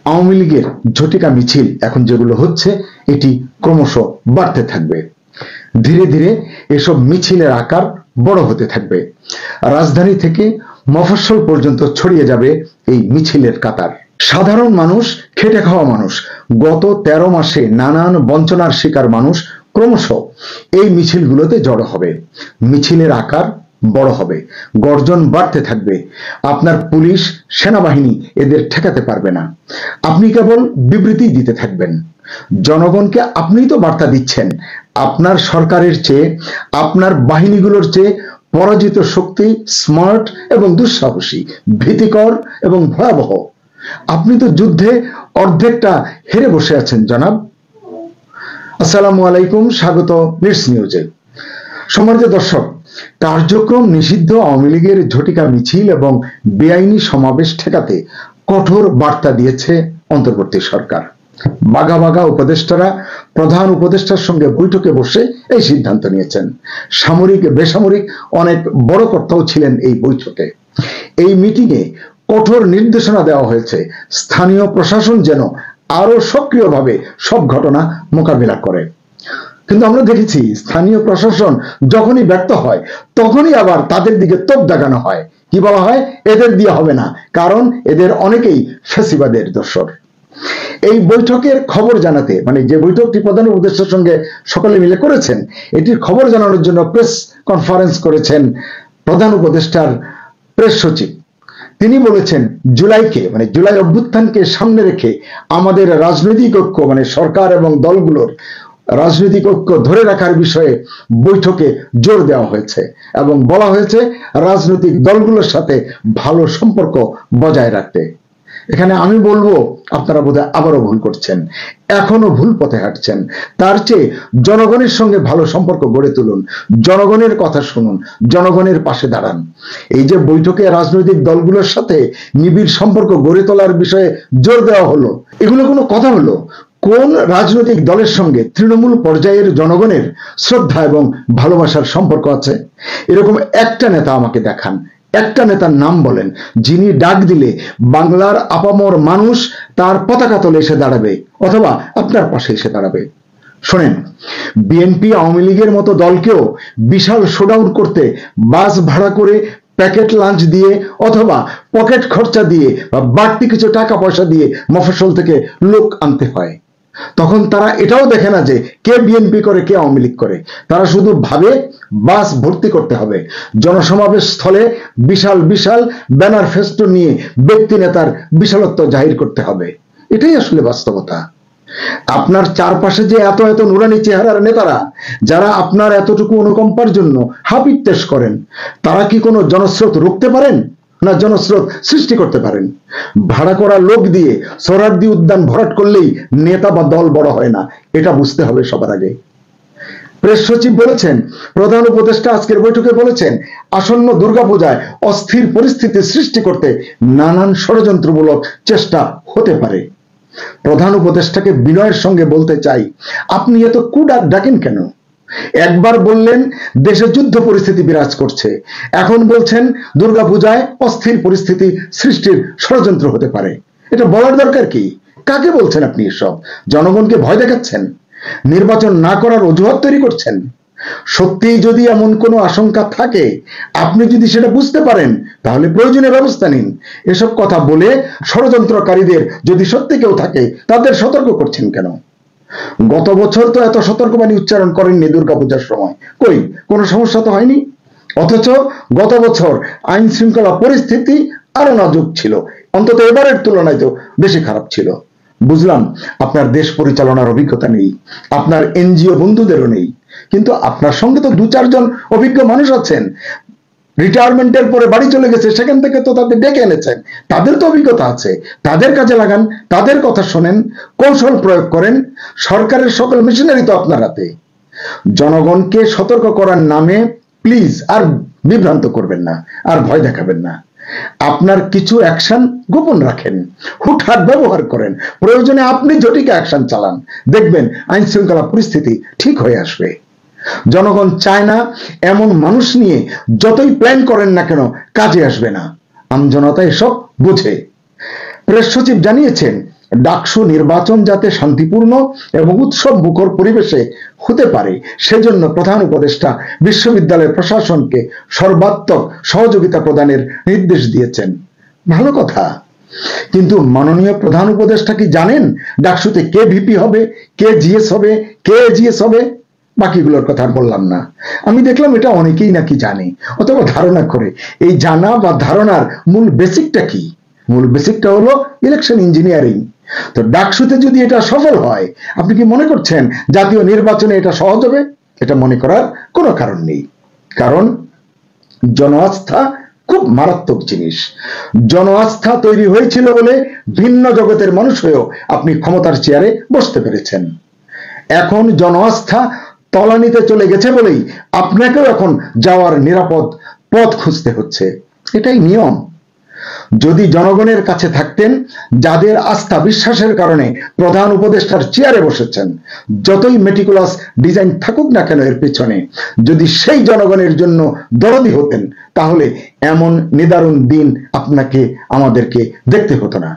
আওয়ামী লীগের ঝটিকা মিছিল এখন যেগুলো হচ্ছে এটি ক্রমশ বাড়তে থাকবে। ধীরে ধীরে এসব মিছিলের আকার বড় হতে থাকবে। রাজধানী থেকে মফস্বল পর্যন্ত ছড়িয়ে যাবে এই মিছিলের কাতার। সাধারণ মানুষ, খেটে খাওয়া মানুষ, গত 13 মাসে নানান বঞ্চনার শিকার মানুষ ক্রমশ এই মিছিলগুলোতে জড়ো হবে। মিছিলের আকার বড় হবে, গর্জন বাড়তে থাকবে। আপনার পুলিশ, সেনাবাহিনী এদের ঠেকাতে পারবে না। আপনি কেবল বিবৃতি দিতে থাকবেন। জনগণকে আপনিই তো বার্তা দিচ্ছেন, আপনার সরকারের চেয়ে, আপনার বাহিনীগুলোর চেয়ে পরাজিত শক্তি স্মার্ট এবং দুঃসাহসী, ভীতিকর এবং ভয়াবহ। আপনি তো যুদ্ধে অর্ধেকটা হেরে বসে আছেন জনাব। আসসালামু আলাইকুম, স্বাগত নিউজ নিউজে। সম্মানিত দর্শক, কার্যক্রম নিষিদ্ধ আওয়ামী লীগের ঝটিকা মিছিল এবং বেআইনি সমাবেশ ঠেকাতে কঠোর বার্তা দিয়েছে অন্তর্বর্তী সরকার। বাঘা বাঘা উপদেষ্টারা প্রধান উপদেষ্টার সঙ্গে বৈঠকে বসে এই সিদ্ধান্ত নিয়েছেন। সামরিক বেসামরিক অনেক বড় কর্তাও ছিলেন এই বৈঠকে। এই মিটিংয়ে কঠোর নির্দেশনা দেওয়া হয়েছে স্থানীয় প্রশাসন যেন আরো সক্রিয়ভাবে সব ঘটনা মোকাবিলা করে। কিন্তু আমরা দেখেছি স্থানীয় প্রশাসন যখনই ব্যর্থ হয় তখনই আবার তাদের দিকে তোপ দাগানো হয়। কি বলা হয়? এদের দিয়ে হবে না, কারণ এদের অনেকেই ফ্যাসিবাদের দোসর। এই বৈঠকের খবর জানাতে, মানে যে বৈঠকটি প্রধান উপদেষ্টার সঙ্গে সকলে মিলে করেছেন, এটির খবর জানানোর জন্য প্রেস কনফারেন্স করেছেন প্রধান উপদেষ্টার প্রেস সচিব। তিনি বলেছেন জুলাইকে, মানে জুলাই অভ্যুত্থানকে সামনে রেখে আমাদের রাজনৈতিক ঐক্য, মানে সরকার এবং দলগুলোর রাজনৈতিক ঐক্য ধরে রাখার বিষয়ে বৈঠকে জোর দেওয়া হয়েছে এবং বলা হয়েছে রাজনৈতিক দলগুলোর সাথে ভালো সম্পর্ক বজায় রাখতে। এখানে আমি বলবো আপনারা বোধহয় আবারও ভুল করছেন, এখনো ভুল পথে হাঁটছেন। তার চেয়ে জনগণের সঙ্গে ভালো সম্পর্ক গড়ে তুলুন, জনগণের কথা শুনুন, জনগণের পাশে দাঁড়ান। এই যে বৈঠকে রাজনৈতিক দলগুলোর সাথে নিবিড় সম্পর্ক গড়ে তোলার বিষয়ে জোর দেওয়া হলো, এগুলো কোনো কথা হলো? কোন রাজনৈতিক দলের সঙ্গে তৃণমূল পর্যায়ের জনগণের শ্রদ্ধা এবং ভালোবাসার সম্পর্ক আছে? এরকম একটা নেতা আমাকে দেখান, একটা নেতার নাম বলেন যিনি ডাক দিলে বাংলার আপামর মানুষ তার পতাকা তলে এসে দাঁড়াবে অথবা আপনার পাশে এসে দাঁড়াবে। শোনেন, বিএনপি আওয়ামী লীগের মতো দলকেও বিশাল শোডাউন করতে বাস ভাড়া করে, প্যাকেট লাঞ্চ দিয়ে অথবা পকেট খরচা দিয়ে বা বাড়তি কিছু টাকা পয়সা দিয়ে মফস্বল থেকে লোক আনতে হয়। তখন তারা এটাও দেখে না যে কে বিএনপি করে কে আওয়ামী লীগ করে। তারা শুধু ভাবে বাস ভর্তি করতে হবে, জনসমাবেশ স্থলে বিশাল বিশাল ব্যানার ফেস্টুন নিয়ে ব্যক্তি নেতার বিশালত্ব জাহির করতে হবে। এটাই আসলে বাস্তবতা। আপনার চারপাশে যে এত এত নুরানি চেহারার নেতারা, যারা আপনার এতটুকু অনুকম্পার জন্য হাপিত্তেশ করেন, তারা কি কোনো জনস্রোত রুখতে পারেন? না জনস্রোত সৃষ্টি করতে পারেন? ভাড়া করা লোক দিয়ে সোহরাওয়ার্দী উদ্যান ভরাট করলেই নেতা বা দল বড় হয় না, এটা বুঝতে হবে সবার আগে। প্রেস সচিব বলেছেন, প্রধান উপদেষ্টা আজকের বৈঠকে বলেছেন, আসন্ন দুর্গাপূজায় অস্থির পরিস্থিতি সৃষ্টি করতে নানান ষড়যন্ত্রমূলক চেষ্টা হতে পারে। প্রধান উপদেষ্টাকে বিনয়ের সঙ্গে বলতে চাই, আপনি এত কুডাক ডাকেন কেন? একবার বললেন দেশে যুদ্ধ পরিস্থিতি বিরাজ করছে, এখন বলছেন দুর্গাপূজায় অস্থির পরিস্থিতি সৃষ্টির ষড়যন্ত্র হতে পারে। এটা বলার দরকার কি? কাকে বলছেন আপনি এসব? জনগণকে ভয় দেখাচ্ছেন? নির্বাচন না করার অজুহাত তৈরি করছেন? সত্যিই যদি এমন কোনো আশঙ্কা থাকে, আপনি যদি সেটা বুঝতে পারেন, তাহলে প্রয়োজনীয় ব্যবস্থা নিন। এসব কথা বলে ষড়যন্ত্রকারীদের যদি সত্যি কেউ থাকে, তাদের সতর্ক করছেন কেন? গত বছর তো এত সতর্কবাণী উচ্চারণ করেননি দুর্গাপূজার সময়, কই কোনো সমস্যা তো হয়নি। অথচ গত বছর আইন শৃঙ্খলা পরিস্থিতি আরো নাজুক ছিল, অন্তত এবারের তুলনায় তো বেশি খারাপ ছিল। বুঝলাম আপনার দেশ পরিচালনার অভিজ্ঞতা নেই, আপনার এনজিও বন্ধুদেরও নেই, কিন্তু আপনার সঙ্গে তো 2-4 জন অভিজ্ঞ মানুষ আছেন। রিটায়ারমেন্টের পরে বাড়ি চলে গেছে, সেখান থেকে তো তাদের ডেকে এনেছেন, তাদের তো অভিজ্ঞতা আছে। তাদের কাজে লাগান, তাদের কথা শোনেন, কৌশল প্রয়োগ করেন। সরকারের সকল মেশিনারি তো আপনার হাতে। জনগণকে সতর্ক করার নামে প্লিজ আর বিভ্রান্ত করবেন না, আর ভয় দেখাবেন না। আপনার কিছু অ্যাকশন গোপন রাখেন, হুটহাট ব্যবহার করেন, প্রয়োজনে আপনি জটিকা অ্যাকশন চালান, দেখবেন আইন শৃঙ্খলা পরিস্থিতি ঠিক হয়ে আসবে। জনগণ চায় না এমন মানুষ নিয়ে যতই প্ল্যান করেন না কেন কাজে আসবে না। আমজনতা এসব বুঝে। প্রেস সচিব জানিয়েছেন, ডাকসু নির্বাচন যাতে শান্তিপূর্ণ এবং উৎসব মুখর পরিবেশে হতে পারে সেজন্য প্রধান উপদেষ্টা বিশ্ববিদ্যালয় প্রশাসনকে সর্বাত্মক সহযোগিতা প্রদানের নির্দেশ দিয়েছেন। ভালো কথা, কিন্তু মাননীয় প্রধান উপদেষ্টা কি জানেন ডাকসুতে কে ভিপি হবে, কে জিএস হবে, কে এজিএস হবে? বাকিগুলোর কথা বললাম না। আমি দেখলাম এটা অনেকেই নাকি জানে অথবা ধারণা করে। এই জানা বা ধারণার মূল বেসিকটা কি? মূল বেসিকটা হলো ইলেকশন ইঞ্জিনিয়ারিং। তো ডাকসুতে যদি এটা সফল হয়, আপনি কি মনে করছেন জাতীয় নির্বাচনে এটা সহজ হবে? এটা মনে করার কোনো কারণ নেই। কারণ জনআস্থা খুব মারাত্মক জিনিস। জনআস্থা তৈরি হয়েছিল বলে ভিন্ন জগতের মানুষ হয়েও আপনি ক্ষমতার চেয়ারে বসতে পেরেছেন। এখন জনআস্থা তলানিতে চলে গেছে বলেই আপনাকেও এখন যাওয়ার নিরাপদ পথ খুঁজতে হচ্ছে। এটাই নিয়ম। যদি জনগণের কাছে থাকতেন, যাদের আস্থা বিশ্বাসের কারণে প্রধান উপদেষ্টার চেয়ারে বসেছেন, যতই মেটিকুলাস ডিজাইন থাকুক না কেন এর পেছনে, যদি সেই জনগণের জন্য দরদি হতেন, তাহলে এমন নিদারুণ দিন আপনাকে আমাদেরকে দেখতে হতো না।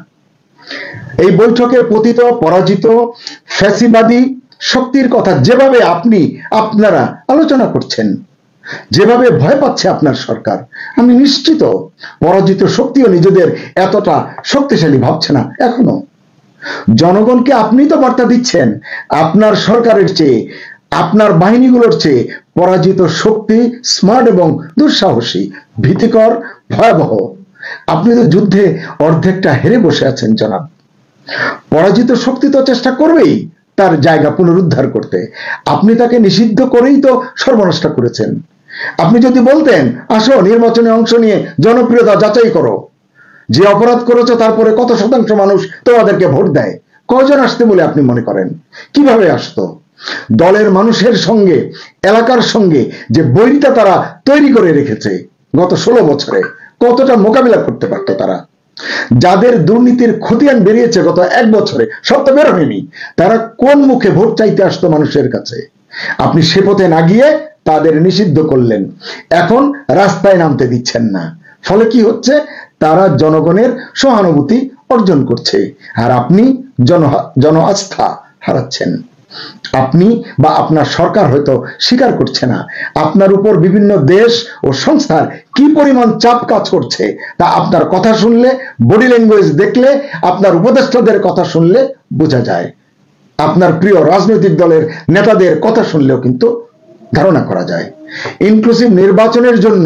এই বৈঠকে পতিত পরাজিত ফ্যাসিবাদী শক্তির কথা যেভাবে আপনারা আলোচনা করছেন, যেভাবে ভয় পাচ্ছে আপনার সরকার, আমি নিশ্চিত পরাজিত শক্তিও নিজেদের এতটা শক্তিশালী ভাবছে না এখনো। জনগণকে আপনি তো বার্তা দিচ্ছেন, আপনার সরকারের চেয়ে, আপনার বাহিনীগুলোর চেয়ে পরাজিত শক্তি স্মার্ট এবং দুঃসাহসী, ভীতিকর, ভয়াবহ। আপনি তো যুদ্ধে অর্ধেকটা হেরে বসে আছেন জনাব। পরাজিত শক্তি তো চেষ্টা করবেই তার জায়গা পুনরুদ্ধার করতে। আপনি তাকে নিষিদ্ধ করেই তো সর্বনষ্ট করেছেন। আপনি যদি বলতেন, আসো নির্বাচনে অংশ নিয়ে জনপ্রিয়তা যাচাই করো, যে অপরাধ করেছো তারপরে কত শতাংশ মানুষ তোমাদেরকে ভোট দেয়, কজন আসতে বলে আপনি মনে করেন? কিভাবে আসতো? দলের মানুষের সঙ্গে, এলাকার সঙ্গে যে বৈরিতা তারা তৈরি করে রেখেছে গত 16 বছরে, কতটা মোকাবিলা করতে পারতো তারা? যাদের দুর্নীতির খতিয়ান বেরিয়েছে গত 1 বছরে, সব তো বের হয়নি, তারা কোন মুখে ভোট চাইতে আসতো মানুষের কাছে? আপনি সে পথে না গিয়ে তাদের নিষিদ্ধ করলেন। এখন রাস্তায় নামতে দিচ্ছেন না। ফলে কি হচ্ছে? তারা জনগণের সহানুভূতি অর্জন করছে, আর আপনি জনআস্থা হারাচ্ছেন। আপনি বা আপনার সরকার হয়তো স্বীকার করছে না, আপনার উপর বিভিন্ন দেশ ও সংস্থার কি পরিমাণ চাপ কাজ করছে তা আপনার কথা শুনলে, বডি ল্যাঙ্গুয়েজ দেখলে, আপনার উপদেষ্টাদের কথা শুনলে বোঝা যায়। আপনার প্রিয় রাজনৈতিক দলের নেতাদের কথা শুনলেও কিন্তু ধারণা করা যায়। ইনক্লুসিভ নির্বাচনের জন্য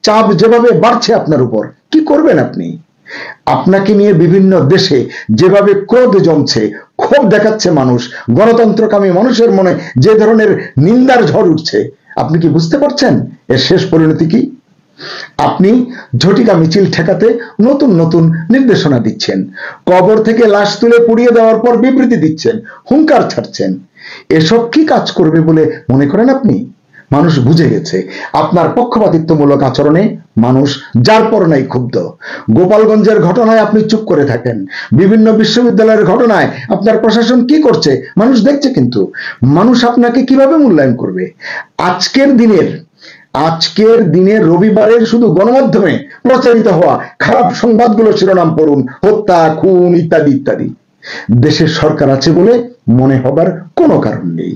চাপ যেভাবে বাড়ছে আপনার উপর, কি করবেন আপনি? আপনাকে নিয়ে বিভিন্ন দেশে যেভাবে ক্রোধ জমছে, ক্ষোভ দেখাচ্ছে মানুষ, গণতন্ত্রকামী মানুষের মনে যে ধরনের নিন্দার ঝড় উঠছে, আপনি কি বুঝতে পারছেন এর শেষ পরিণতি কি? আপনি ঝটিকা মিছিল ঠেকাতে নতুন নতুন নির্দেশনা দিচ্ছেন, কবর থেকে লাশ তুলে পুড়িয়ে দেওয়ার পর বিবৃতি দিচ্ছেন, হুঙ্কার ছাড়ছেন। এসব কি কাজ করবে বলে মনে করেন আপনি? মানুষ বুঝে গেছে আপনার পক্ষপাতিত্বমূলক আচরণে মানুষ যার পর নাই ক্ষুব্ধ। গোপালগঞ্জের ঘটনায় আপনি চুপ করে থাকেন, বিভিন্ন বিশ্ববিদ্যালয়ের ঘটনায় আপনার প্রশাসন কি করছে মানুষ দেখছে, কিন্তু মানুষ আপনাকে কিভাবে মূল্যায়ন করবে? আজকের দিনের রবিবারের শুধু গণমাধ্যমে প্রচারিত হওয়া খারাপ সংবাদগুলো শিরোনাম পড়ুন, হত্যা, খুন ইত্যাদি ইত্যাদি। দেশের সরকার আছে বলে মনে হবার কোনো কারণ নেই।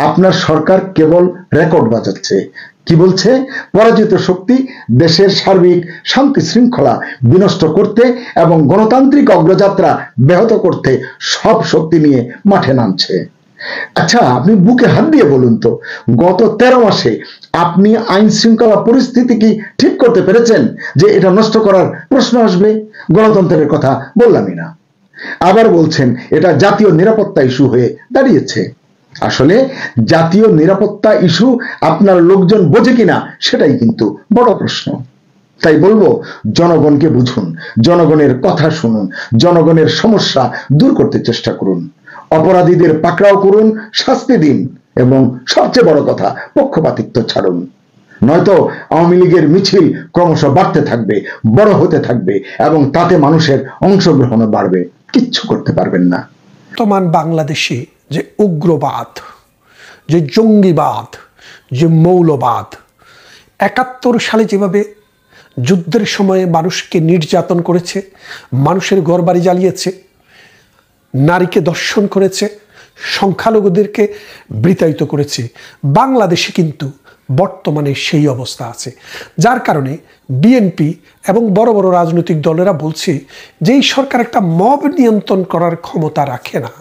আপনার সরকার কেবল রেকর্ড বাজাচ্ছে। কি বলছে? পরাজিত শক্তি দেশের সার্বিক শান্তি শৃঙ্খলা বিনষ্ট করতে এবং গণতান্ত্রিক অগ্রযাত্রা ব্যাহত করতে সব শক্তি নিয়ে মাঠে নামছে। আচ্ছা, আপনি বুকে হাত দিয়ে বলুন তো, গত 13 মাসে আপনি আইন শৃঙ্খলা পরিস্থিতি কি ঠিক করতে পেরেছেন যে এটা নষ্ট করার প্রশ্ন আসবে? গণতন্ত্রের কথা বললামই না। আবার বলছেন এটা জাতীয় নিরাপত্তা ইস্যু হয়ে দাঁড়িয়েছে। আসলে জাতীয় নিরাপত্তা ইস্যু আপনার লোকজন বোঝে কিনা সেটাই কিন্তু বড় প্রশ্ন। তাই বলবো, জনগণকে বুঝুন, জনগণের কথা শুনুন, জনগণের সমস্যা দূর করতে চেষ্টা করুন, অপরাধীদের পাকড়াও করুন, শাস্তি দিন, এবং সবচেয়ে বড় কথা, পক্ষপাতিত্ব ছাড়ুন। নয়তো আওয়ামী লীগের মিছিল ক্রমশ বাড়তে থাকবে, বড় হতে থাকবে, এবং তাতে মানুষের অংশগ্রহণও বাড়বে। কিচ্ছু করতে পারবেন না। বর্তমান বাংলাদেশে যে উগ্রবাদ, যে জঙ্গিবাদ, যে মৌলবাদ, 71 সালে যেভাবে যুদ্ধের সময়ে মানুষকে নির্যাতন করেছে, মানুষের ঘরবাড়ি জ্বালিয়েছে, নারীকে দর্শন করেছে, সংখ্যালঘুদেরকে বৃতায়িত করেছে। বাংলাদেশে কিন্তু বর্তমানে সেই অবস্থা আছে, যার কারণে বিএনপি এবং বড় বড় রাজনৈতিক দলেরা বলছে যে এই সরকার একটা মব নিয়ন্ত্রণ করার ক্ষমতা রাখে না।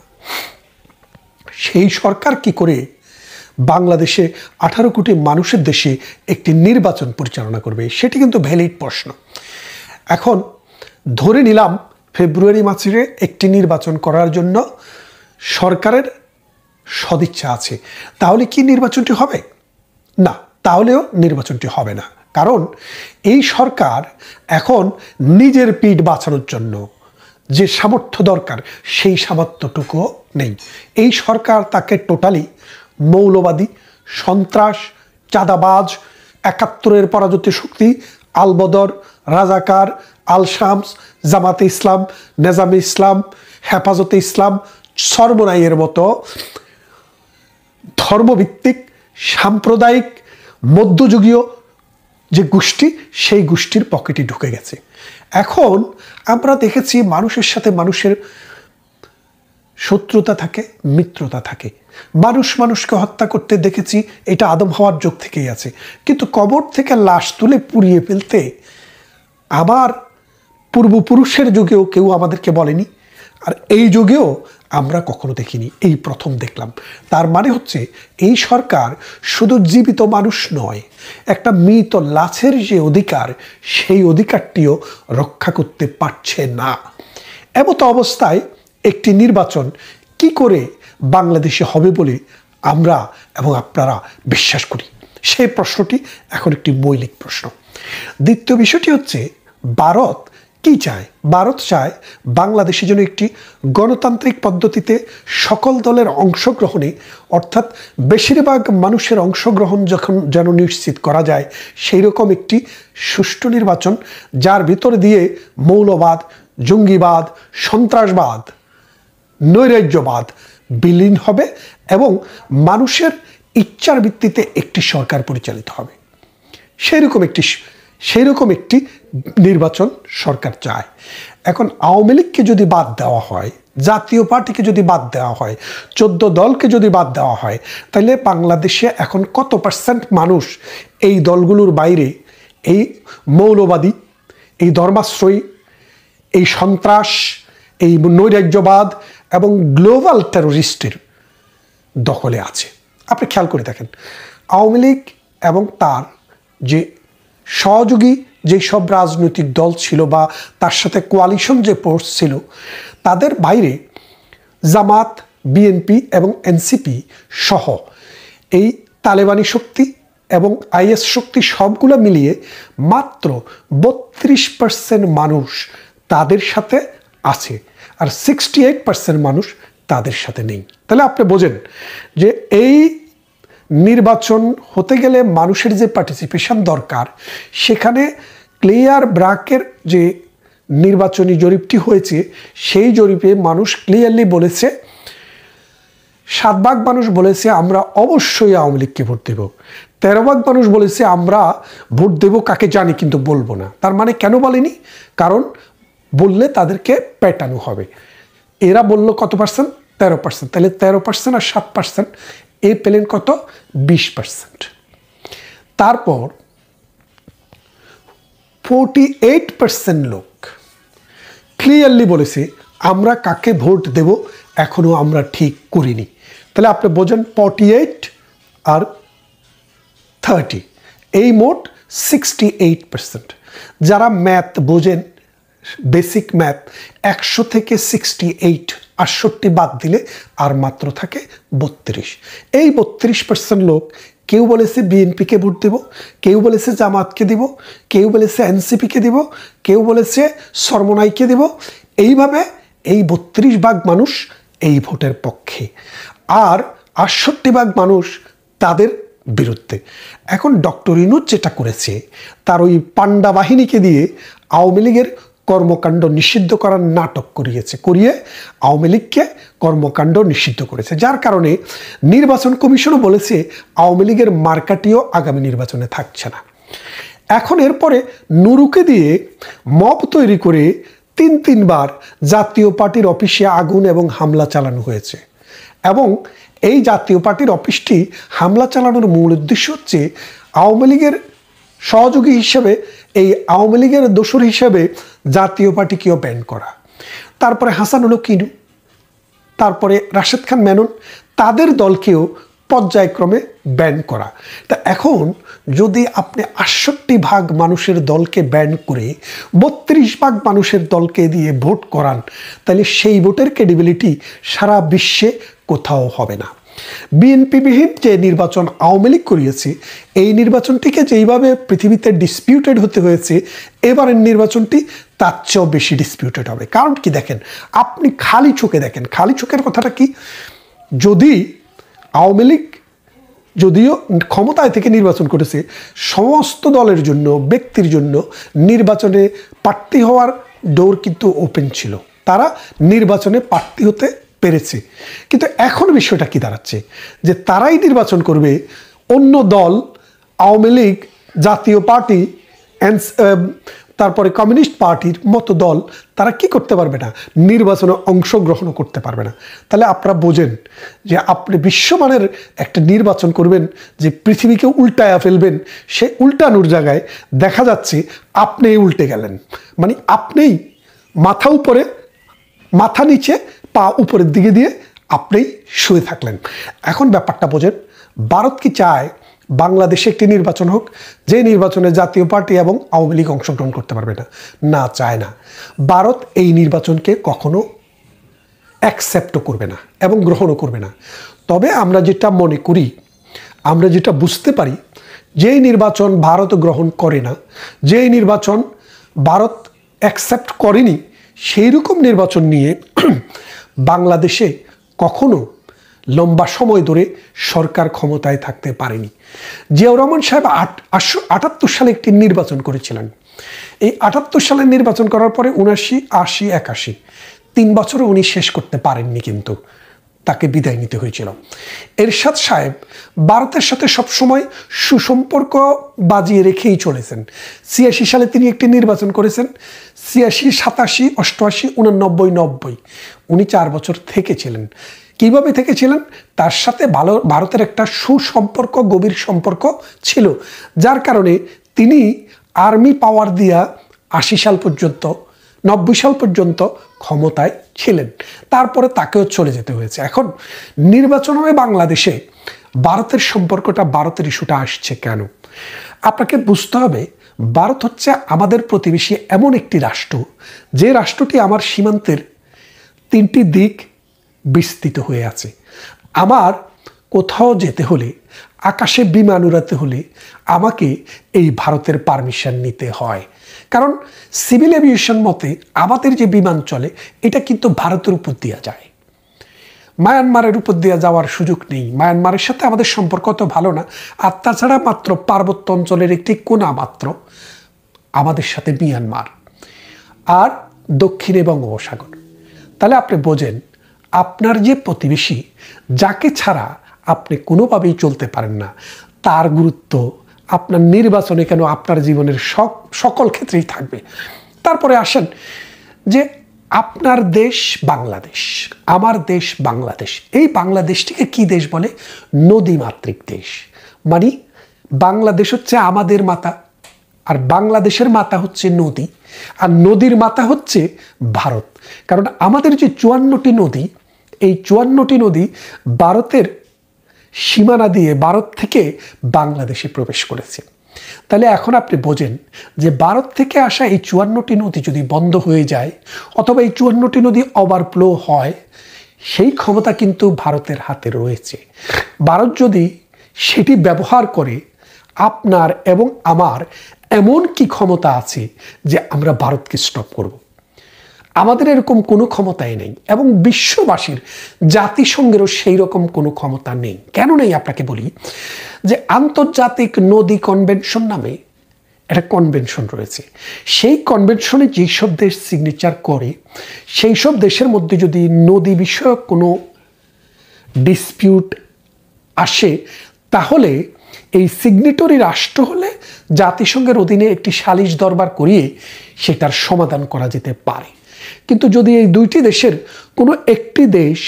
সেই সরকার কি করে বাংলাদেশে 18 কোটি মানুষের দেশে একটি নির্বাচন পরিচালনা করবে? সেটি কিন্তু ভ্যালিড প্রশ্ন। এখন ধরে নিলাম ফেব্রুয়ারি মাসে একটি নির্বাচন করার জন্য সরকারের সদিচ্ছা আছে, তাহলে কি নির্বাচনটি হবে? না, তাহলেও নির্বাচনটি হবে না। কারণ এই সরকার এখন নিজের পিঠ বাঁচানোর জন্য যে সামর্থ্য দরকার সেই সামর্থ্যটুকুও নেই। এই সরকার তাকে টোটালি মৌলবাদী, সন্ত্রাস, চাঁদাবাজ, 71-এর পরাজিত শক্তি, আলবদর, রাজাকার, আল শামস, জামাতে ইসলাম, নেজামে ইসলাম, হেফাজতে ইসলাম, সরমনাইয়ের মতো ধর্মভিত্তিক, সাম্প্রদায়িক, মধ্যযুগীয় যে গোষ্ঠী, সেই গোষ্ঠীর পকেটে ঢুকে গেছে। এখন আমরা দেখেছি মানুষের সাথে মানুষের শত্রুতা থাকে, মিত্রতা থাকে। মানুষ মানুষকে হত্যা করতে দেখেছি, এটা আদম হওয়ার যুগ থেকেই আছে। কিন্তু কবর থেকে লাশ তুলে পুড়িয়ে ফেলতে আমার পূর্বপুরুষের যুগেও কেউ আমাদেরকে বলেনি, আর এই যুগেও আমরা কখনো দেখিনি, এই প্রথম দেখলাম। তার মানে হচ্ছে এই সরকার শুধু জীবিত মানুষ নয়, একটা মৃত লাশের যে অধিকার, সেই অধিকারটিও রক্ষা করতে পারছে না। এমতো অবস্থায় একটি নির্বাচন কি করে বাংলাদেশে হবে বলে আমরা এবং আপনারা বিশ্বাস করি? সেই প্রশ্নটি এখন একটি মৌলিক প্রশ্ন। দ্বিতীয় বিষয়টি হচ্ছে ভারত কি চায়? ভারত চায় বাংলাদেশে যেন একটি গণতান্ত্রিক পদ্ধতিতে সকল দলের অংশগ্রহণে, অর্থাৎ বেশিরভাগ মানুষের অংশগ্রহণ যেন নিশ্চিত করা যায়, সেই রকম একটি সুষ্ঠু নির্বাচন, যার ভিতর দিয়ে মৌলবাদ, জঙ্গিবাদ, সন্ত্রাসবাদ, নৈরাজ্যবাদ বিলীন হবে এবং মানুষের ইচ্ছার ভিত্তিতে একটি সরকার পরিচালিত হবে। সেই রকম একটি নির্বাচন সরকার চায়। এখন আওয়ামী লীগকে যদি বাদ দেওয়া হয়, জাতীয় পার্টিকে যদি বাদ দেওয়া হয়, 14 দলকে যদি বাদ দেওয়া হয়, তাহলে বাংলাদেশে এখন কত পার্সেন্ট মানুষ এই দলগুলোর বাইরে এই মৌলবাদী, এই ধর্মাশ্রয়ী, এই সন্ত্রাস, এই নৈরাজ্যবাদ এবং গ্লোবাল টেরোরিস্টের দখলে আছে? আপনি খেয়াল করে দেখেন, আওয়ামী লীগ এবং তার যে সহযোগী যেই সব রাজনৈতিক দল ছিল বা তার সাথে কোয়ালিশন যে ফোর্স ছিল, তাদের বাইরে জামাত, বিএনপি এবং এনসিপি সহ এই তালেবানি শক্তি এবং আইএস শক্তি সবগুলো মিলিয়ে মাত্র 32% মানুষ তাদের সাথে আছে, আর 68% মানুষ তাদের সাথে নেই। তাহলে আপনি বোঝেন যে এই নির্বাচন হতে গেলে মানুষের যে পার্টিসিপেশন দরকার, সেখানে ক্লিয়ার ব্র্যাকের যে নির্বাচনী জরিপটি হয়েছে, সেই জরিপে মানুষ ক্লিয়ারলি বলেছে, 7 ভাগ মানুষ বলেছে আমরা অবশ্যই আওয়ামী লীগকে ভোট দেব, 13 ভাগ মানুষ বলেছে আমরা ভোট দেব কাকে জানি কিন্তু বলবো না। তার মানে কেন বলেনি? কারণ বললে তাদেরকে পেটানো হবে। এরা বলল কত পার্সেন্ট? 13%। তাহলে 13% আর 7% এ পেলেন কত? 20%। তারপর 48% লোক ক্লিয়ারলি বলেছে আমরা কাকে ভোট দেব এখনো আমরা ঠিক করিনি। তাহলে আপনি বোঝেন 48 আর 30, এই মোট 68%। যারা ম্যাথ বোঝেন, বেসিক ম্যাথ, 100 থেকে 68 বাদ দিলে আর মাত্র থাকে 32। এই 32% লোক কেউ বলেছে বিএনপিকে ভোট দেব, কেউ বলেছে জামাতকে দেব, কেউ বলেছে এনসিপিকে দেব, কেউ বলেছে সরমনাইকে দেব। এইভাবে এই 32 ভাগ মানুষ এই ভোটের পক্ষে, আর 68 ভাগ মানুষ তাদের বিরুদ্ধে। এখন ডক্টর ইউনূস যেটা করেছে, তার ওই পান্ডা বাহিনীকে দিয়ে আওয়ামী লীগের কর্মকাণ্ড নিষিদ্ধ করার নাটক করিয়ে আওয়ামী লীগকে কর্মকাণ্ড নিষিদ্ধ করেছে, যার কারণে নির্বাচন কমিশনও বলেছে আওয়ামী লীগের মার্কাটিও আগামী নির্বাচনে থাকছে না। এখন এরপরে নুরুকে দিয়ে মব তৈরি করে তিনবার জাতীয় পার্টির অফিসে আগুন এবং হামলা চালানো হয়েছে। এবং এই জাতীয় পার্টির অফিসটি হামলা চালানোর মূল উদ্দেশ্য হচ্ছে আওয়ামী লীগের সহযোগী হিসেবে, এই আওয়ামী লীগের দোসর হিসেবে জাতীয় পার্টিকেও ব্যান করা। তারপরে হাসানুল কিনু, তারপরে রাশেদ খান মেনন, তাদের দলকেও পর্যায়ক্রমে ব্যান করা। তা এখন যদি আপনি ৬৮% মানুষের দলকে ব্যান করে ৩২% মানুষের দলকে দিয়ে ভোট করান, তাহলে সেই ভোটের ক্রেডিবিলিটি সারা বিশ্বে কোথাও হবে না। বিএনপিবিহীন যে নির্বাচন আওয়ামী লীগ করিয়েছে, এই নির্বাচনটিকে যেইভাবে পৃথিবীতে ডিসপিউটেড হতে হয়েছে, এবারের নির্বাচনটি তার চেয়েও বেশি ডিসপিউটেড হবে। কারণ কি দেখেন, আপনি খালি চোখে দেখেন, খালি চোখের কথাটা কি, যদি আওয়ামী লীগ যদিও ক্ষমতায় থেকে নির্বাচন করেছে, সমস্ত দলের জন্য, ব্যক্তির জন্য নির্বাচনে প্রার্থী হওয়ার ডোর কিন্তু ওপেন ছিল, তারা নির্বাচনে প্রার্থী হতে পেরেছে। কিন্তু এখন বিষয়টা কি দাঁড়াচ্ছে, যে তারাই নির্বাচন করবে, অন্য দল আওয়ামী লীগ, জাতীয় পার্টি, তারপরে কমিউনিস্ট পার্টির মতো দল, তারা কি করতে পারবে না, নির্বাচনে অংশগ্রহণ করতে পারবে না। তাহলে আপনারা বোঝেন যে আপনি বিশ্বমানের একটা নির্বাচন করবেন, যে পৃথিবীকে উল্টায়া ফেলবেন, সে উল্টানোর জায়গায় দেখা যাচ্ছে আপনিই উল্টে গেলেন। মানে আপনিই মাথা উপরে, মাথা নিচে, পা উপরের দিকে দিয়ে আপনিই শুয়ে থাকলেন। এখন ব্যাপারটা বোঝেন, ভারত কি চায় বাংলাদেশে একটি নির্বাচন হোক, যে নির্বাচনে জাতীয় পার্টি এবং আওয়ামী লীগ অংশগ্রহণ করতে পারবে না? না, চায় না। ভারত এই নির্বাচনকে কখনো অ্যাকসেপ্টও করবে না এবং গ্রহণও করবে না। তবে আমরা যেটা মনে করি, আমরা যেটা বুঝতে পারি, যেই নির্বাচন ভারত গ্রহণ করে না, যেই নির্বাচন ভারত অ্যাকসেপ্ট করেনি, সেই রকম নির্বাচন নিয়ে বাংলাদেশে কখনো লম্বা সময় ধরে সরকার ক্ষমতায় থাকতে পারেনি। জিয়াউর রহমান সাহেব ৭৮ সালে একটি নির্বাচন করেছিলেন। এই ৭৮ সালে নির্বাচন করার পরে ৭৯, ৮০, ৮১ 3 বছরও উনি শেষ করতে পারেননি, কিন্তু তাকে বিদায় নিতে হয়েছিল। এরশাদ সাহেব ভারতের সাথে সবসময় সুসম্পর্ক বাজিয়ে রেখেই চলেছেন। ৮৬ সালে তিনি একটি নির্বাচন করেছেন, ৮৬, ৮৭, ৮৮, ৮৯, ৯০ উনি 4 বছর থেকেছিলেন। কিভাবে থেকেছিলেন? তার সাথে ভারতের একটা সুসম্পর্ক, গভীর সম্পর্ক ছিল, যার কারণে তিনি আর্মি পাওয়ার দিয়া ৮০ সাল পর্যন্ত, ৯০ সাল পর্যন্ত ক্ষমতায় ছিলেন। তারপরে তাকেও চলে যেতে হয়েছে। এখন নির্বাচন হবে বাংলাদেশে, ভারতের সম্পর্কটা, ভারতের ইস্যুটা আসছে কেন? আপনাকে বুঝতে হবে, ভারত হচ্ছে আমাদের প্রতিবেশী এমন একটি রাষ্ট্র, যে রাষ্ট্রটি আমার সীমান্তের 3টি দিক বিস্তৃত হয়ে আছে। আমার কোথাও যেতে হলে, আকাশে বিমান উড়াতে হলে আমাকে এই ভারতের পারমিশন নিতে হয়। কারণ সিভিল এভিয়েশন মতে আমাদের যে বিমান চলে, এটা কিন্তু ভারতের উপর দিয়ে যায়, মায়ানমারের উপর দিয়ে যাওয়ার সুযোগ নেই। মায়ানমারের সাথে আমাদের সম্পর্ক তো ভালো না, আর তাছাড়া মাত্র পার্বত্য অঞ্চলের একটি কোণা মাত্র আমাদের সাথে মিয়ানমার, আর দক্ষিণে বঙ্গোপসাগর। তাহলে আপনি বোঝেন, আপনার যে প্রতিবেশী, যাকে ছাড়া আপনি কোনোভাবেই চলতে পারেন না, তার গুরুত্ব আপনার নির্বাচনে কেন, আপনার জীবনের সকল ক্ষেত্রেই থাকবে। তারপরে আসেন যে আপনার দেশ বাংলাদেশ, আমার দেশ বাংলাদেশ। এই বাংলাদেশটিকে কি দেশ বলে? নদীমাতৃক দেশ। মানে বাংলাদেশ হচ্ছে আমাদের মাতা, আর বাংলাদেশের মাতা হচ্ছে নদী, আর নদীর মাতা হচ্ছে ভারত। কারণ আমাদের যে ৫৪টি নদী, এই ৫৪টি নদী ভারতের সীমানা দিয়ে, ভারত থেকে বাংলাদেশে প্রবেশ করেছে। তাহলে এখন আপনি বোঝেন যে ভারত থেকে আসা এই ৫৪টি নদী যদি বন্ধ হয়ে যায়, অথবা এই ৫৪টি নদী ওভারফ্লো হয়, সেই ক্ষমতা কিন্তু ভারতের হাতে রয়েছে। ভারত যদি সেটি ব্যবহার করে, আপনার এবং আমার এমন কি ক্ষমতা আছে যে আমরা ভারতকে স্টপ করব? আমাদের এরকম কোনো ক্ষমতাই নেই, এবং বিশ্ববাসীর, জাতিসংঘেরও সেই রকম কোনো ক্ষমতা নেই। কেন নেই আপনাকে বলি, যে আন্তর্জাতিক নদী কনভেনশন নামে একটা কনভেনশন রয়েছে। সেই কনভেনশনে যেসব দেশ সিগনেচার করে, সেই সব দেশের মধ্যে যদি নদী বিষয়ক কোনো ডিসপিউট আসে, তাহলে এই সিগনেটরি রাষ্ট্র হলে জাতিসংঘের অধীনে একটি সালিশ দরবার করিয়ে সেটার সমাধান করা যেতে পারে। কিন্তু যদি এই দুইটি দেশের কোনো একটি দেশ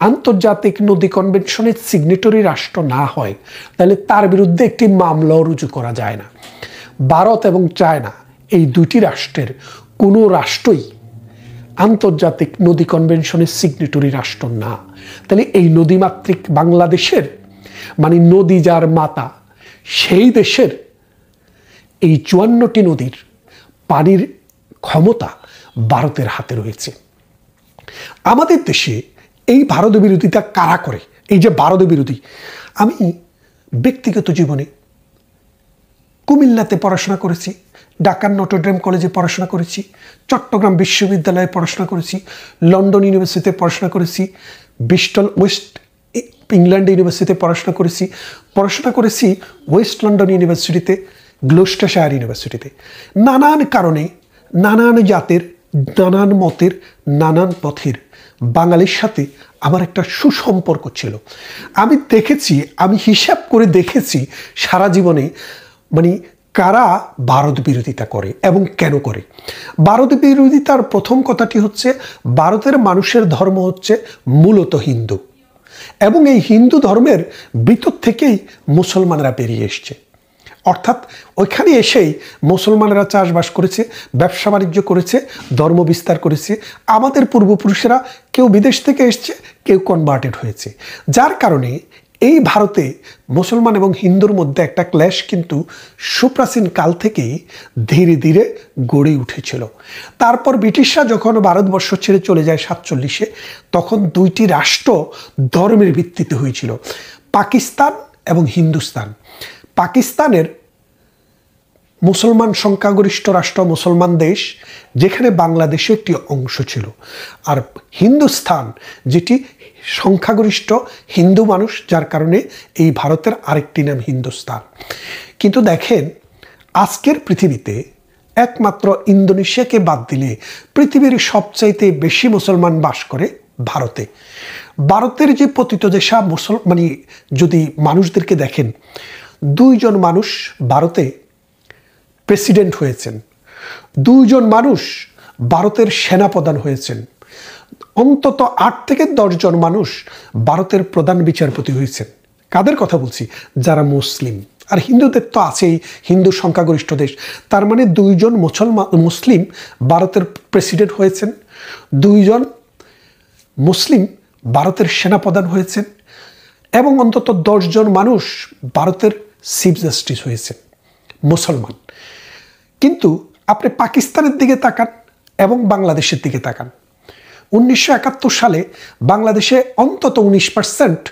আন্তর্জাতিক নদী কনভেনশনের সিগনেটরি রাষ্ট্র না হয়, তাহলে তার বিরুদ্ধে একটি মামলাও রুজু করা যায় না। ভারত এবং চায়না এই দুটি রাষ্ট্রের কোনো রাষ্ট্রই আন্তর্জাতিক নদী কনভেনশনের সিগনেটরি রাষ্ট্র না। তাহলে এই নদীমাতৃক বাংলাদেশের, মানে নদী যার মাতা, সেই দেশের এই 54টি নদীর পানির ক্ষমতা ভারতের হাতে রয়েছে। আমাদের দেশে এই ভারত বিরোধিতা কারা করে? এই যে ভারত বিরোধী, আমি ব্যক্তিগত জীবনে কুমিল্লাতে পড়াশোনা করেছি, ঢাকার নটরডেম কলেজে পড়াশোনা করেছি, চট্টগ্রাম বিশ্ববিদ্যালয়ে পড়াশোনা করেছি, লন্ডন ইউনিভার্সিটিতে পড়াশোনা করেছি, ব্রিস্টল ওয়েস্ট ইংল্যান্ড ইউনিভার্সিটিতে পড়াশোনা করেছি ওয়েস্ট লন্ডন ইউনিভার্সিটিতে, গ্লোস্টারশায়ার ইউনিভার্সিটিতে। নানান কারণে, নানান জাতের, নানান মতের, নানান পথের বাঙালির সাথে আমার একটা সুসম্পর্ক ছিল। আমি দেখেছি, আমি হিসাব করে দেখেছি সারা জীবনে, মানে কারা ভারত বিরোধিতা করে এবং কেন করে। ভারত বিরোধিতার প্রথম কথাটি হচ্ছে, ভারতের মানুষের ধর্ম হচ্ছে মূলত হিন্দু, এবং এই হিন্দু ধর্মের ভিতর থেকেই মুসলমানরা বেরিয়ে এসছে। অর্থাৎ ওইখানে এসেই মুসলমানেরা চাষবাস করেছে, ব্যবসা বাণিজ্য করেছে, ধর্ম বিস্তার করেছে। আমাদের পূর্বপুরুষেরা কেউ বিদেশ থেকে এসছে, কেউ কনভার্টেড হয়েছে, যার কারণে এই ভারতে মুসলমান এবং হিন্দুর মধ্যে একটা ক্ল্যাশ কিন্তু সুপ্রাচীন কাল থেকেই ধীরে ধীরে গড়ে উঠেছিল। তারপর ব্রিটিশরা যখন ভারতবর্ষ ছেড়ে চলে যায় 47-এ, তখন দুইটি রাষ্ট্র ধর্মের ভিত্তিতে হয়েছিল, পাকিস্তান এবং হিন্দুস্তান। পাকিস্তানের মুসলমান সংখ্যাগরিষ্ঠ রাষ্ট্র, মুসলমান দেশ, যেখানে বাংলাদেশে একটি অংশ ছিল, আর হিন্দুস্তান যেটি সংখ্যাগরিষ্ঠ হিন্দু মানুষ, যার কারণে এই ভারতের আরেকটি নাম হিন্দুস্তান। কিন্তু দেখেন, আজকের পৃথিবীতে একমাত্র ইন্দোনেশিয়াকে বাদ দিলে পৃথিবীর সবচাইতে বেশি মুসলমান বাস করে ভারতে। ভারতের যে পতিতদেশা মানে যদি মানুষদেরকে দেখেন, 2 জন মানুষ ভারতে প্রেসিডেন্ট হয়েছেন, 2 জন মানুষ ভারতের সেনাপ্রধান হয়েছেন, অন্তত 8 থেকে 10 জন মানুষ ভারতের প্রধান বিচারপতি হয়েছেন। কাদের কথা বলছি? যারা মুসলিম। আর হিন্দুদের তো আছেই, হিন্দু সংখ্যাগরিষ্ঠ দেশ, তার মানে 2 জন মুসলিম ভারতের প্রেসিডেন্ট হয়েছেন, 2 জন মুসলিম ভারতের সেনাপ্রধান হয়েছেন, এবং অন্তত 10 জন মানুষ ভারতের চিফ জাস্টিস হয়েছেন মুসলমান। কিন্তু আপনি পাকিস্তানের দিকে তাকান এবং বাংলাদেশের দিকে তাকান, 1971 সালে বাংলাদেশে অন্তত 19%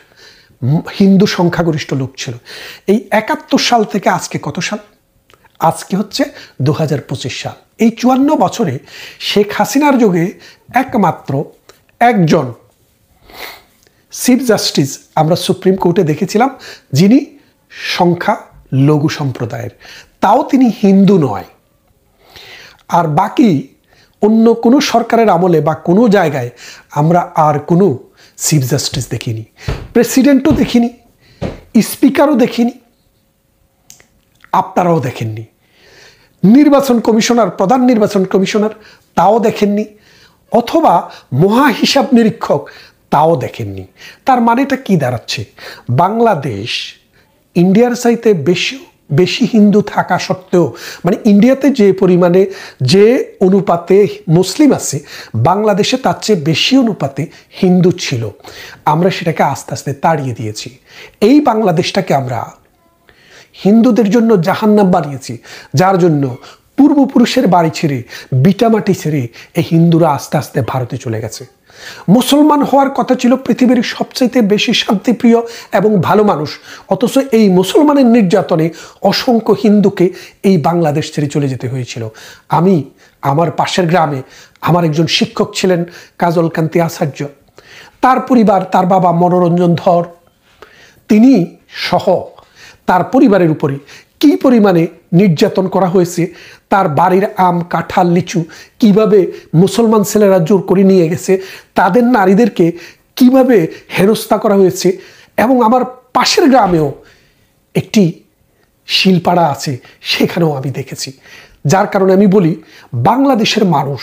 হিন্দু সংখ্যাগরিষ্ঠ লোক ছিল। এই 71 সাল থেকে আজকে কত সাল? আজকে হচ্ছে 2025 সাল। এই 54 বছরে শেখ হাসিনার যুগে একমাত্র একজন চিফ জাস্টিস আমরা সুপ্রিম কোর্টে দেখেছিলাম, যিনি সংখ্যা লঘু সম্প্রদায়ের, তাও তিনি হিন্দু নয়। আর বাকি অন্য কোনো সরকারের আমলে বা কোনো জায়গায় আমরা আর কোনো চিফ জাস্টিস দেখিনি, প্রেসিডেন্টও দেখিনি, স্পিকারও দেখিনি, আপনারাও দেখেননি। নির্বাচন কমিশনার, প্রধান নির্বাচন কমিশনার, তাও দেখেননি, অথবা মহা হিসাব নিরীক্ষক, তাও দেখেননি। তার মানেটা কি দাঁড়াচ্ছে? বাংলাদেশ ইন্ডিয়ার চাইতে বেশি হিন্দু থাকা সত্ত্বেও, মানে ইন্ডিয়াতে যে পরিমাণে, যে অনুপাতে মুসলিম আছে, বাংলাদেশে তার চেয়ে বেশি অনুপাতে হিন্দু ছিল। আমরা সেটাকে আস্তে আস্তে তাড়িয়ে দিয়েছি। এই বাংলাদেশটাকে আমরা হিন্দুদের জন্য জাহান্নাম বানিয়েছি, যার জন্য পূর্বপুরুষের বাড়ি ছেড়ে, বিটামাটি ছেড়ে এই হিন্দুরা আস্তে আস্তে ভারতে চলে গেছে। মুসলমান হওয়ার কথা ছিল পৃথিবীর সবচাইতে বেশি শান্তিপ্রিয় এবং ভালো মানুষ, অথচ এই মুসলমানের নির্যাতনে অসংখ্য হিন্দুকে এই বাংলাদেশ ছেড়ে চলে যেতে হয়েছিল। আমি আমার পাশের গ্রামে আমার একজন শিক্ষক ছিলেন, কাজল কান্তি আচার্য, তার পরিবার, তার বাবা মনোরঞ্জন ধর, তিনি সহ তার পরিবারের উপরে কি পরিমাণে নির্যাতন করা হয়েছে, তার বাড়ির আম, কাঁঠাল, লিচু কিভাবে মুসলমান ছেলেরা জোর করে নিয়ে গেছে, তাদের নারীদেরকে কিভাবে হেনস্থা করা হয়েছে। এবং আমার পাশের গ্রামেও একটি শিলপাড়া আছে, সেখানেও আমি দেখেছি। যার কারণে আমি বলি, বাংলাদেশের মানুষ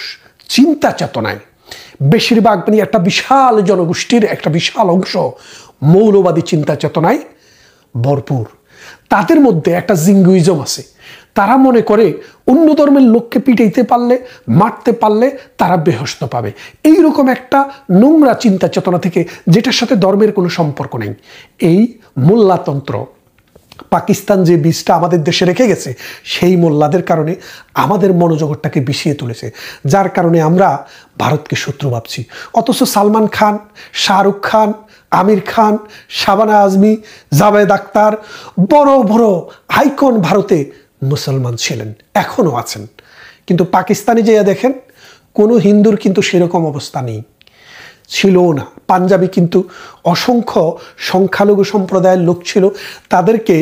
চিন্তা চেতনায় বেশিরভাগ মানে একটা বিশাল জনগোষ্ঠীর একটা বিশাল অংশ মৌলবাদী চিন্তা চেতনায় ভরপুর। তাদের মধ্যে একটা জিঙ্গুইজম আছে। তারা মনে করে অন্য ধর্মের লোককে পিটাইতে পারলে, মারতে পারলে তারা বেহস্ত পাবে। এইরকম একটা নোংরা চিন্তা চেতনা থেকে, যেটার সাথে ধর্মের কোনো সম্পর্ক নেই। এই মোল্লাতন্ত্র পাকিস্তান যে বীজটা আমাদের দেশে রেখে গেছে, সেই মোল্লাদের কারণে আমাদের মনোজগৎটাকে বিষিয়ে তুলেছে, যার কারণে আমরা ভারতকে শত্রু ভাবছি। অথচ সালমান খান, শাহরুখ খান, আমির খান, শাবানা আজমি, জাভেদ আখতার বড় বড় আইকন ভারতে মুসলমান ছিলেন, এখনও আছেন। কিন্তু পাকিস্তানে যেয়ে দেখেন কোনো হিন্দুর কিন্তু সেরকম অবস্থা নেই, ছিলও না। পাঞ্জাবি কিন্তু অসংখ্য সংখ্যালঘু সম্প্রদায়ের লোক ছিল, তাদেরকে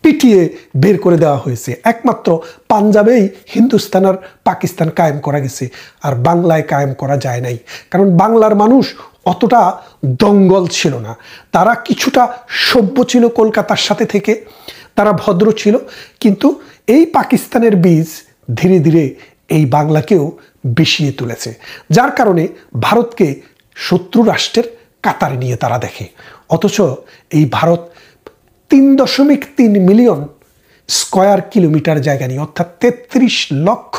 পিটিয়ে বের করে দেওয়া হয়েছে। একমাত্র পাঞ্জাবেই হিন্দুস্তান আর পাকিস্তান কায়েম করা গেছে, আর বাংলায় কায়েম করা যায় নাই। কারণ বাংলার মানুষ অতটা দঙ্গল ছিল না, তারা কিছুটা সভ্য ছিল কলকাতার সাথে থেকে, তারা ভদ্র ছিল। কিন্তু এই পাকিস্তানের বীজ ধীরে ধীরে এই বাংলাকেও বিষিয়ে তুলেছে, যার কারণে ভারতকে শত্রু রাষ্ট্রের কাতারে নিয়ে তারা দেখে। অথচ এই ভারত 3.3 মিলিয়ন স্কয়ার কিলোমিটার জায়গা নিয়ে, অর্থাৎ 33 লক্ষ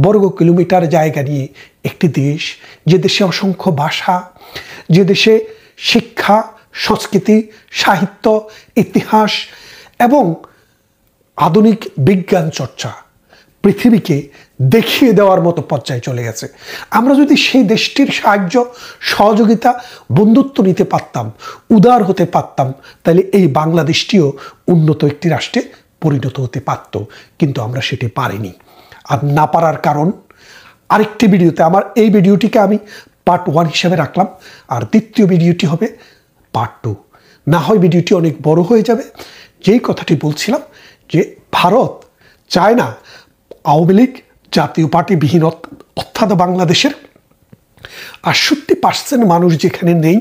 বর্গ কিলোমিটার জায়গা নিয়ে একটি দেশ, যে দেশে অসংখ্য ভাষা, যে দেশে শিক্ষা, সংস্কৃতি, সাহিত্য, ইতিহাস এবং আধুনিক বিজ্ঞান চর্চা পৃথিবীকে দেখিয়ে দেওয়ার মতো পর্যায়ে চলে গেছে। আমরা যদি সেই দেশটির সাহায্য, সহযোগিতা, বন্ধুত্ব নিতে পারতাম, উদার হতে পারতাম, তাহলে এই বাংলাদেশটিও উন্নত একটি রাষ্ট্রে পরিণত হতে পারত। কিন্তু আমরা সেটি পারিনি। আর না পারার কারণ আরেকটি ভিডিওতে, আমার এই ভিডিওটিকে আমি পার্ট 1 হিসেবে রাখলাম, আর দ্বিতীয় ভিডিওটি হবে পার্ট 2। না হয় ভিডিওটি অনেক বড় হয়ে যাবে। যেই কথাটি বলছিলাম যে ভারত চায় না আওয়ামী লীগ জাতীয় পার্টি বিহীন, অর্থাৎ বাংলাদেশের 68% মানুষ যেখানে নেই,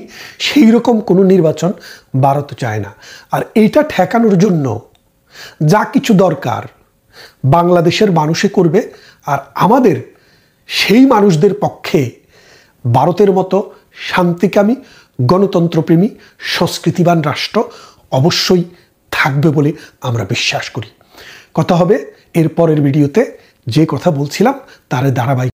সেই রকম কোনো নির্বাচন ভারত চায় না। আর এইটা ঠেকানোর জন্য যা কিছু দরকার বাংলাদেশের মানুষে করবে, আর আমাদের সেই মানুষদের পক্ষে ভারতের মতো শান্তিকামী, গণতন্ত্রপ্রেমী, সংস্কৃতিবান রাষ্ট্র অবশ্যই থাকবে বলে আমরা বিশ্বাস করি। কথা হবে এর পরের ভিডিওতে। যে কথা বলছিলাম তার ধারাবাহিক